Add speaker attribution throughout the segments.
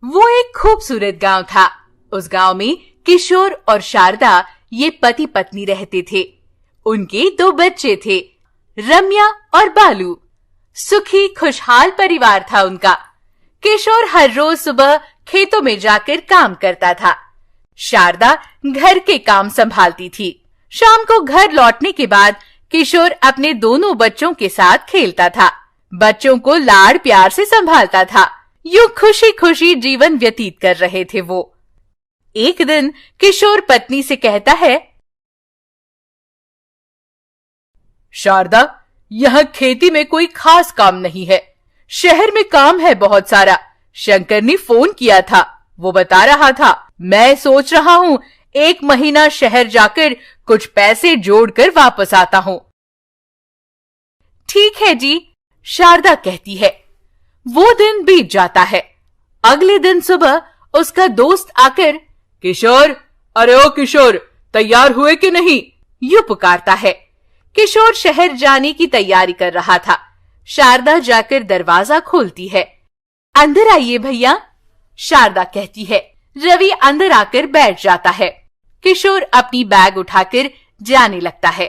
Speaker 1: वो एक खूबसूरत गांव था। उस गांव में किशोर और शारदा ये पति पत्नी रहते थे। उनके 2 बच्चे थे, रम्या और बालू। सुखी खुशहाल परिवार था उनका। किशोर हर रोज सुबह खेतों में जाकर काम करता था। शारदा घर के काम संभालती थी। शाम को घर लौटने के बाद किशोर अपने दोनों बच्चों के साथ खेलता था। बच्चों को लाड़ प्यार से संभालता था। यूं खुशी खुशी जीवन व्यतीत कर रहे थे वो। एक दिन किशोर पत्नी से कहता है,
Speaker 2: शारदा, यह खेती में कोई खास काम नहीं है। शहर में काम है बहुत सारा। शंकर ने फोन किया था, वो बता रहा था। मैं सोच रहा हूँ 1 महीना शहर जाकर कुछ पैसे जोड़कर वापस आता हूँ।
Speaker 1: ठीक है जी, शारदा कहती है। वो दिन बीत जाता है। अगले दिन सुबह उसका दोस्त आकर,
Speaker 2: किशोर, अरे ओ किशोर, तैयार हुए कि नहीं?
Speaker 1: यूं पुकारता है। किशोर शहर जाने की तैयारी कर रहा था। शारदा जाकर दरवाजा खोलती है। अंदर आइए भैया, शारदा कहती है। रवि अंदर आकर बैठ जाता है। किशोर अपनी बैग उठाकर जाने लगता है।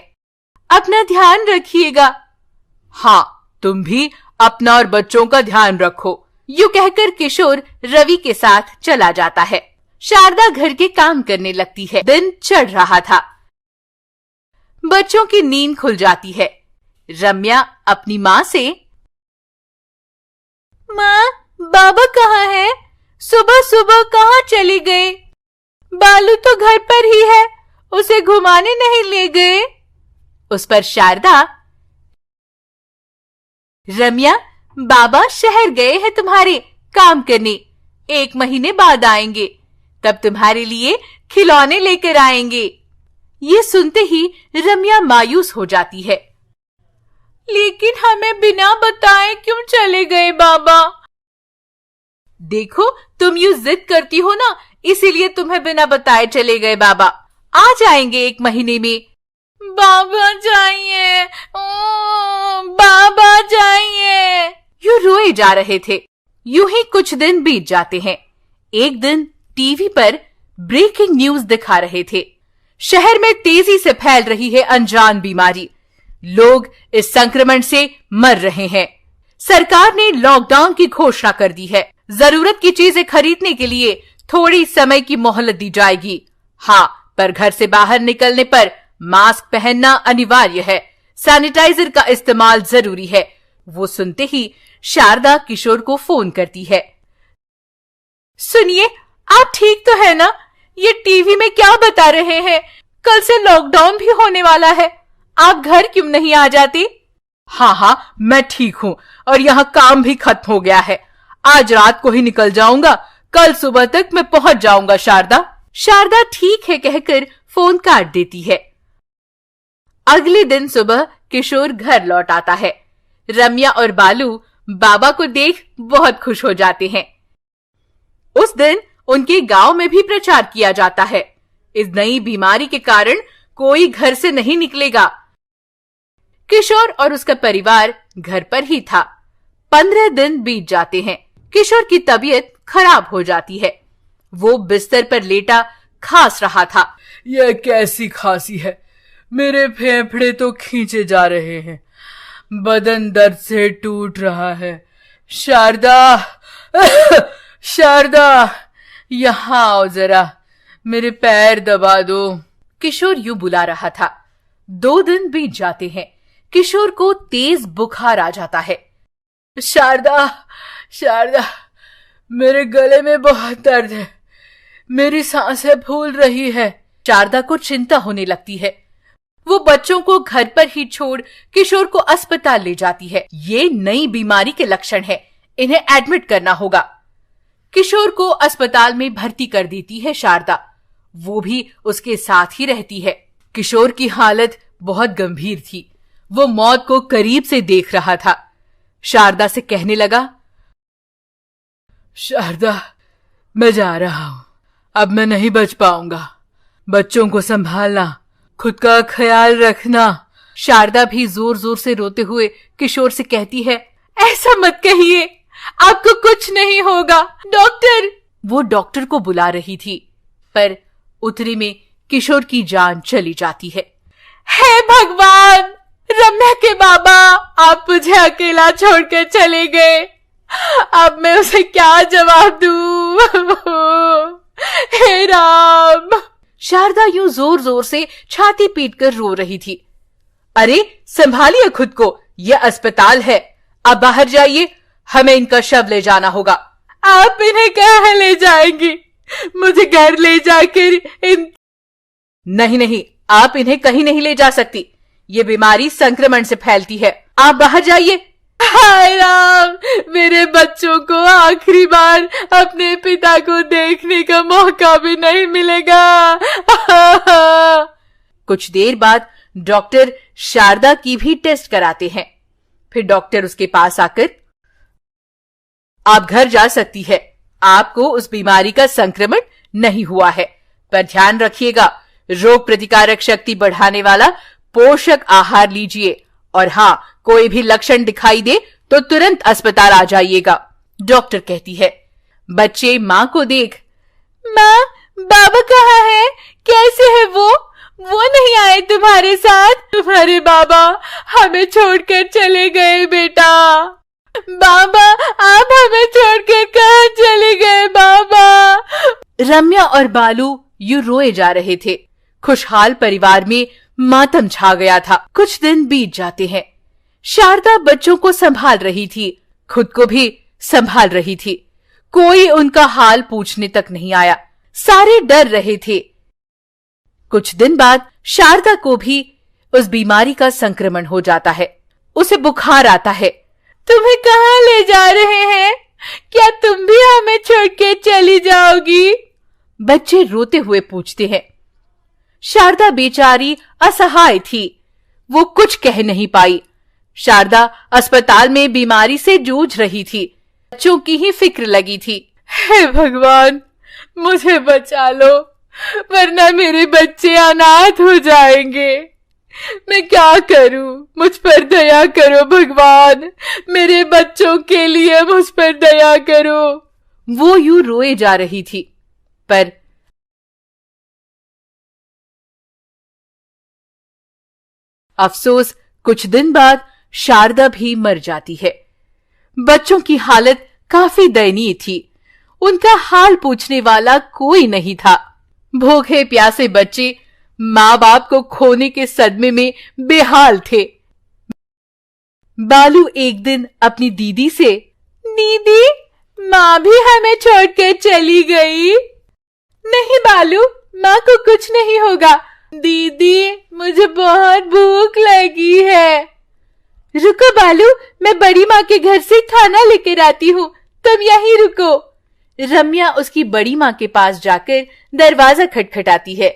Speaker 1: अपना ध्यान रखिएगा।
Speaker 2: हाँ, तुम भी अपना और बच्चों का ध्यान रखो।
Speaker 1: यूं कहकर किशोर रवि के साथ चला जाता है। शारदा घर के काम करने लगती है। दिन चढ़ रहा था। बच्चों की नींद खुल जाती है। रम्या अपनी माँ से, माँ, बाबा कहाँ है? सुबह सुबह कहाँ चले गए? बालू तो घर पर ही है, उसे घुमाने नहीं ले गए? उस पर शारदा, रम्या, बाबा शहर गए हैं तुम्हारे काम करने। 1 महीने बाद आएंगे, तब तुम्हारे लिए खिलौने लेकर आएंगे। ये सुनते ही रम्या मायूस हो जाती है। लेकिन हमें बिना बताए क्यों चले गए बाबा? देखो, तुम यूं जिद करती हो ना, इसीलिए तुम्हें बिना बताए चले गए बाबा। आ जाएंगे 1 महीने में। बाबा जाइए, बाबा जाइए। यूं रोए जा रहे थे। यूं ही कुछ दिन बीत जाते हैं। एक दिन टीवी पर ब्रेकिंग न्यूज दिखा रहे थे। शहर में तेजी से फैल रही है अनजान बीमारी। लोग इस संक्रमण से मर रहे हैं। सरकार ने लॉकडाउन की घोषणा कर दी है। जरूरत की चीजें खरीदने के लिए थोड़ी समय की मोहलत दी जाएगी। हाँ, पर घर से बाहर निकलने पर मास्क पहनना अनिवार्य है। सैनिटाइजर का इस्तेमाल जरूरी है। वो सुनते ही शारदा किशोर को फोन करती है। सुनिए, आप ठीक तो है ना? ये टीवी में क्या बता रहे हैं? कल से लॉकडाउन भी होने वाला है। आप घर क्यों नहीं आ जाती?
Speaker 2: हाँ, मैं ठीक हूँ और यहाँ काम भी खत्म हो गया है। आज रात को ही निकल जाऊंगा। कल सुबह तक मैं पहुंच जाऊंगा शारदा।
Speaker 1: शारदा ठीक है कहकर फोन काट देती है। अगले दिन सुबह किशोर घर लौट आता है। रम्या और बालू बाबा को देख बहुत खुश हो जाते हैं। उस दिन उनके गांव में भी प्रचार किया जाता है। इस नई बीमारी के कारण कोई घर से नहीं निकलेगा। किशोर और उसका परिवार घर पर ही था। 15 दिन बीत जाते हैं। किशोर की तबीयत खराब हो जाती है। वो बिस्तर पर लेटा खांस रहा था।
Speaker 2: यह कैसी खांसी है? मेरे फेफड़े तो खींचे जा रहे हैं। बदन दर्द से टूट रहा है। शारदा, शारदा, यहाँ आओ जरा, मेरे पैर दबा दो।
Speaker 1: किशोर यूं बुला रहा था। 2 दिन बीत जाते हैं। किशोर को तेज बुखार आ जाता है।
Speaker 2: शारदा, शारदा, मेरे गले में बहुत दर्द है। मेरी सांसें फूल रही है।
Speaker 1: शारदा को चिंता होने लगती है। वो बच्चों को घर पर ही छोड़ किशोर को अस्पताल ले जाती है। ये नई बीमारी के लक्षण है, इन्हें एडमिट करना होगा। किशोर को अस्पताल में भर्ती कर देती है शारदा। वो भी उसके साथ ही रहती है। किशोर की हालत बहुत गंभीर थी। वो मौत को करीब से देख रहा था। शारदा से कहने लगा,
Speaker 2: शारदा, मैं जा रहा हूं। अब मैं नहीं बच पाऊंगा। बच्चों को संभालना, खुद का ख्याल रखना।
Speaker 1: शारदा भी जोर जोर से रोते हुए किशोर से कहती है, ऐसा मत कहिए, आपको कुछ नहीं होगा। डॉक्टर, वो डॉक्टर को बुला रही थी, पर उतने में किशोर की जान चली जाती है। हे भगवान, रम्या के बाबा, आप मुझे अकेला छोड़कर चले गए। अब मैं उसे क्या जवाब दूं? हे राम। शारदा यूं जोर जोर से छाती पीटकर रो रही थी। अरे संभालिए खुद को, यह अस्पताल है, अब बाहर जाइए, हमें इनका शव ले जाना होगा। आप इन्हें कहाँ ले जाएंगी? मुझे घर ले जाकर नहीं, आप इन्हें कहीं नहीं ले जा सकती, ये बीमारी संक्रमण से फैलती है, आप बाहर जाइए। हाय राम, मेरे बच्चों को आखिरी बार अपने पिता को देखने का मौका भी नहीं मिलेगा। कुछ देर बाद डॉक्टर शारदा की भी टेस्ट कराते हैं। फिर डॉक्टर उसके पास आकर, आप घर जा सकती है, आपको उस बीमारी का संक्रमण नहीं हुआ है, पर ध्यान रखिएगा, रोग प्रतिकारक शक्ति बढ़ाने वाला पोषक आहार लीजिए, और हाँ, कोई भी लक्षण दिखाई दे तो तुरंत अस्पताल आ जाइएगा। डॉक्टर कहती है। बच्चे माँ को देख, माँ, बाबा कहाँ है? कैसे है वो नहीं आए तुम्हारे साथ? तुम्हारे बाबा हमें छोड़कर चले गए बेटा। बाबा, आप हमें छोड़कर कहाँ चले गए बाबा? रम्या और बालू यूं रोए जा रहे थे। खुशहाल परिवार में मातम छा गया था। कुछ दिन बीत जाते हैं। शारदा बच्चों को संभाल रही थी, खुद को भी संभाल रही थी। कोई उनका हाल पूछने तक नहीं आया, सारे डर रहे थे। कुछ दिन बाद शारदा को भी उस बीमारी का संक्रमण हो जाता है, उसे बुखार आता है। तुम्हें कहाँ ले जा रहे हैं? क्या तुम भी हमें छोड़ के चली जाओगी? बच्चे रोते हुए पूछते हैं। शारदा बेचारी असहाय थी, वो कुछ कह नहीं पाई। शारदा अस्पताल में बीमारी से जूझ रही थी, बच्चों की ही फिक्र लगी थी। हे भगवान, मुझे बचा लो, वरना मेरे बच्चे अनाथ हो जाएंगे। मैं क्या करूं? मुझ पर दया करो भगवान, मेरे बच्चों के लिए मुझ पर दया करो। वो यूं रोए जा रही थी, पर अफसोस, कुछ दिन बाद शारदा भी मर जाती है। बच्चों की हालत काफी दयनीय थी, उनका हाल पूछने वाला कोई नहीं था। भूखे प्यासे बच्चे माँ बाप को खोने के सदमे में बेहाल थे। बालू एक दिन अपनी दीदी से, दीदी, माँ भी हमें छोड़कर चली गई। नहीं बालू, माँ को कुछ नहीं होगा। दीदी, मुझे बहुत भूख लगी है। रुको बालू, मैं बड़ी माँ के घर से खाना लेकर आती हूँ, तुम यहीं रुको। रम्या उसकी बड़ी माँ के पास जाकर दरवाजा खटखटाती है।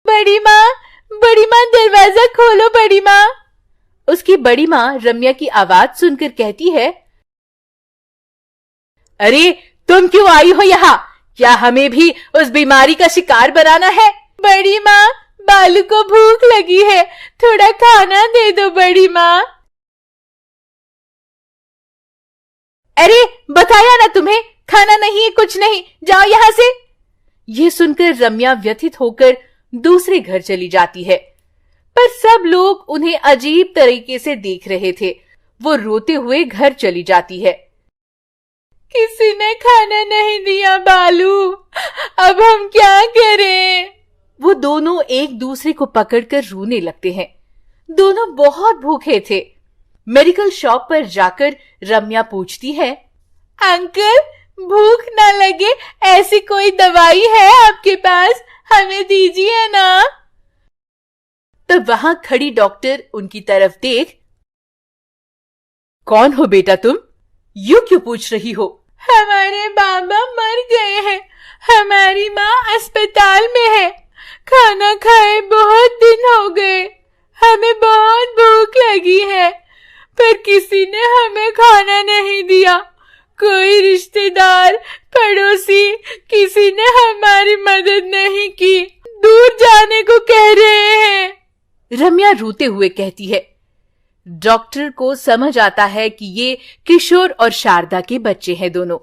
Speaker 1: बड़ी माँ, दरवाजा खोलो बड़ी माँ। उसकी बड़ी माँ रम्या की आवाज सुनकर कहती है, अरे तुम क्यों आई हो यहाँ? क्या हमें भी उस बीमारी का शिकार बनाना है? बड़ी माँ, बालू को भूख लगी है, थोड़ा खाना दे दो बड़ी माँ। अरे बताया ना तुम्हें, खाना नहीं है, कुछ नहीं, जाओ यहाँ से। यह सुनकर रम्या व्यथित होकर दूसरे घर चली जाती है, पर सब लोग उन्हें अजीब तरीके से देख रहे थे। वो रोते हुए घर चली जाती है। किसी ने खाना नहीं दिया बालू, अब हम क्या करें? वो दोनों एक दूसरे को पकड़कर रोने लगते हैं। दोनों बहुत भूखे थे। मेडिकल शॉप पर जाकर रम्या पूछती है, अंकल, भूख ना लगे ऐसी कोई दवाई है आपके पास? हमें दीजिए ना। तब वहां खड़ी डॉक्टर उनकी तरफ देख, कौन हो बेटा तुम? यूं क्यों पूछ रही हो? हमारे बाबा मर गए हैं, हमारी माँ अस्पताल में है, खाना खाए बहुत दिन हो गए, हमें बहुत भूख लगी है, पर किसी ने हमें खाना नहीं दिया। कोई रिश्तेदार, पड़ोसी, किसी ने हमारी मदद नहीं की, दूर जाने को कह रहे हैं। रम्या रोते हुए कहती है। डॉक्टर को समझ आता है कि ये किशोर और शारदा के बच्चे हैं दोनों।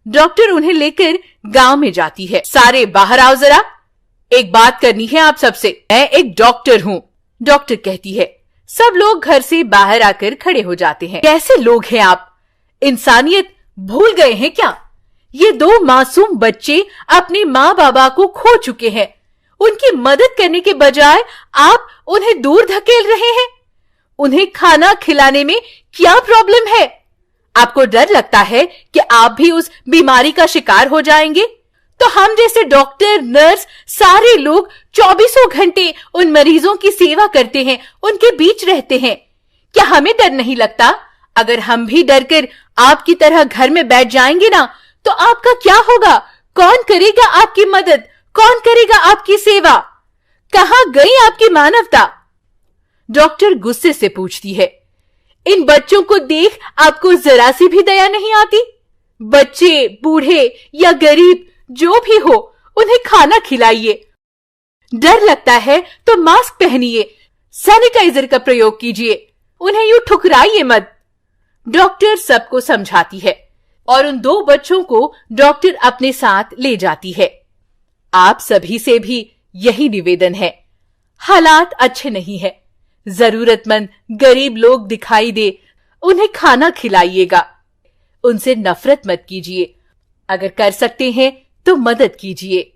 Speaker 1: डॉक्टर उन्हें लेकर गांव में जाती है। सारे बाहर आओ जरा, एक बात करनी है आप सबसे। मैं एक डॉक्टर हूँ, डॉक्टर कहती है। सब लोग घर से बाहर आकर खड़े हो जाते हैं। कैसे लोग हैं आप? इंसानियत भूल गए हैं क्या? ये 2 मासूम बच्चे अपने माँ बाबा को खो चुके हैं। उनकी मदद करने के बजाय आप उन्हें दूर धकेल रहे हैं। उन्हें खाना खिलाने में क्या प्रॉब्लम है? आपको डर लगता है कि आप भी उस बीमारी का शिकार हो जाएंगे? तो हम जैसे डॉक्टर, नर्स, सारे लोग 24 घंटे उन मरीजों की सेवा करते हैं, उनके बीच रहते हैं। क्या हमें डर नहीं लगता? अगर हम भी डरकर आपकी तरह घर में बैठ जाएंगे ना, तो आपका क्या होगा? कौन करेगा आपकी मदद? कौन करेगा आपकी सेवा? कहां गई आपकी मानवता? डॉक्टर गुस्से से पूछती है। इन बच्चों को देख आपको जरा सी भी दया नहीं आती? बच्चे, बूढ़े या गरीब जो भी हो, उन्हें खाना खिलाइए। डर लगता है तो मास्क पहनिए, सैनिटाइजर का प्रयोग कीजिए, उन्हें यूं ठुकराइए मत। डॉक्टर सबको समझाती है और उन 2 बच्चों को डॉक्टर अपने साथ ले जाती है। आप सभी से भी यही निवेदन है, हालात अच्छे नहीं है। जरूरतमंद गरीब लोग दिखाई दे, उन्हें खाना खिलाइएगा। उनसे नफरत मत कीजिए। अगर कर सकते हैं तो मदद कीजिए।